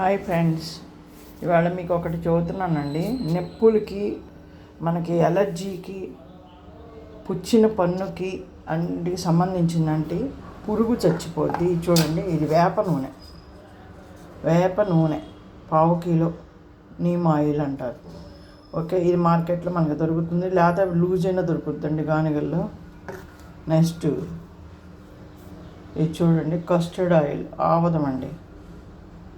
Hi friends, ఇవాళ మీకు ఒకటి చెబుతున్నానండి. నొప్పులకి, మనకి ఎలర్జీకి, పుచ్చిన పన్నుకి అన్నిటికి సంబంధించిందంటే పురుగు చచ్చిపోద్ది. చూడండి, ఇది వేప నూనె పావు కిలో నీమ్ ఆయిల్ అంటారు. ఓకే, ఇది మార్కెట్లో మనకు దొరుకుతుంది, లేకపోతే లూజ్ అయినా దొరుకుతుందండి గానిగల్లో. నెక్స్ట్ ఇది చూడండి, కస్టర్డ్ ఆయిల్ ఆవదం అండి,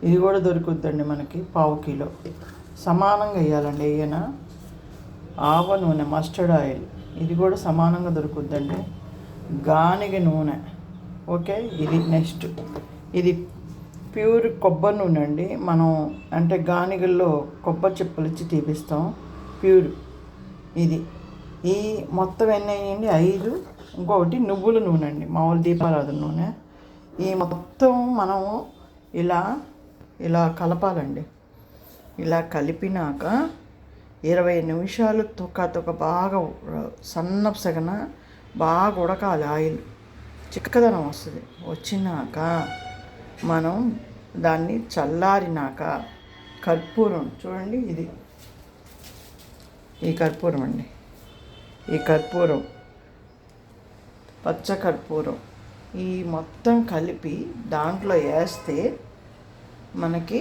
ఇది కూడా దొరుకుద్దండి మనకి పావు కిలో. సమానంగా వేయాలండి. ఏమైనా ఆవ నూనె, మస్టర్డ్ ఆయిల్, ఇది కూడా సమానంగా దొరుకుద్దండి. గానిగ నూనె, ఓకే. ఇది నెక్స్ట్ ఇది ప్యూర్ కొబ్బరి నూనె అండి. మనం అంటే గానిగల్లో కొబ్బరి చిప్పలు ఇచ్చి తీపిస్తాం, ప్యూర్ ఇది. ఈ మొత్తం ఎన్ని అయ్యండి? 5. ఇంకొకటి నువ్వుల నూనె అండి, మామూలు దీపారాధన నూనె. ఈ మొత్తం మనం ఇలా కలపాలండి. ఇలా కలిపినాక 20 నిమిషాలు తొక్క బాగా సన్నపు సగన బాగా ఉడకాలి. ఆయిల్ చిక్కదనం వస్తుంది. వచ్చినాక మనం దాన్ని చల్లారినాక కర్పూరం చూడండి, ఈ కర్పూరం అండి, ఈ కర్పూరం పచ్చ కర్పూరం, ఈ మొత్తం కలిపి దాంట్లో వేస్తే మనకి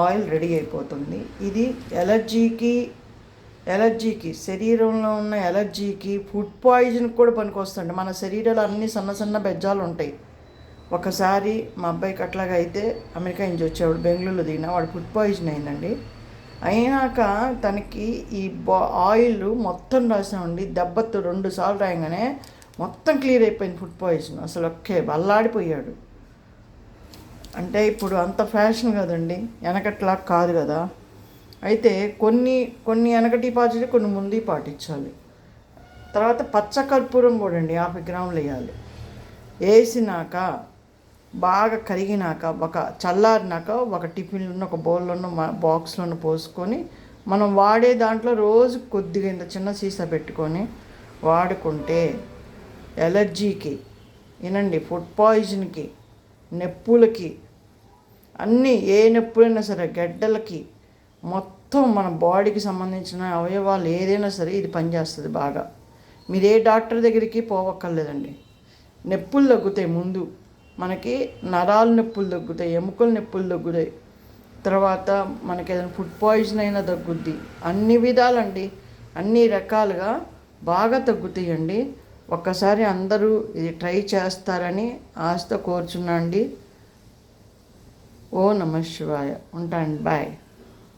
ఆయిల్ రెడీ అయిపోతుంది. ఇది ఎలర్జీకి శరీరంలో ఉన్న ఎలర్జీకి, ఫుడ్ పాయిజన్కి కూడా పనికొస్తుంది. మన శరీరంలో అన్ని సన్న బెజ్జాలు ఉంటాయి. ఒకసారి మా అబ్బాయికి అట్లాగా అయితే అమెరికా నుంచి వచ్చేవాడు, బెంగళూరులో దిగిన వాడు ఫుడ్ పాయిజన్ అయిందండి. అయినాక తనకి ఈ ఆయిల్ మొత్తం రాసామండి. దెబ్బతో 2 సార్లు రాయగానే మొత్తం క్లియర్ అయిపోయింది ఫుడ్ పాయిజన్. అసలు అల్లాడిపోయాడు. అంటే ఇప్పుడు అంత ఫ్యాషన్ కదండి, వెనకట్లా కాదు కదా. అయితే కొన్ని వెనకటి పాటించాలి, కొన్ని ముందు పాటించాలి. తర్వాత పచ్చ కర్పూరం కూడా అండి 50 గ్రాములు వేయాలి. వేసినాక బాగా కరిగినాక చల్లారినాక ఒక టిఫిన్లోనూ, ఒక బౌల్లోనూ, బాక్స్లోనూ పోసుకొని మనం వాడే దాంట్లో రోజు కొద్దిగా ఇంత చిన్న సీసా పెట్టుకొని వాడుకుంటే ఎలర్జీకి, వినండి, ఫుడ్ పాయిజన్కి, నొప్పులకి, అన్నీ ఏ నొప్పులైనా సరే, గడ్డలకి, మొత్తం మన బాడీకి సంబంధించిన అవయవాలు ఏదైనా సరే ఇది పనిచేస్తుంది బాగా. మీరు ఏ డాక్టర్ దగ్గరికి పోవక్కర్లేదండి. నొప్పులు తగ్గుతాయి. ముందు మనకి నరాల నొప్పులు తగ్గుతాయి, ఎముకల నొప్పులు తగ్గుతాయి. తర్వాత మనకి ఏదైనా ఫుడ్ పాయిజన్ అయినా తగ్గుద్ది. అన్ని విధాలండి, అన్ని రకాలుగా బాగా తగ్గుతాయండి. ఒక్కసారి అందరూ ఇది ట్రై చేస్తారని ఆశతో కోరుచున్నా అండి. ఓ నమః శివాయ. ఉంటాను, బాయ్.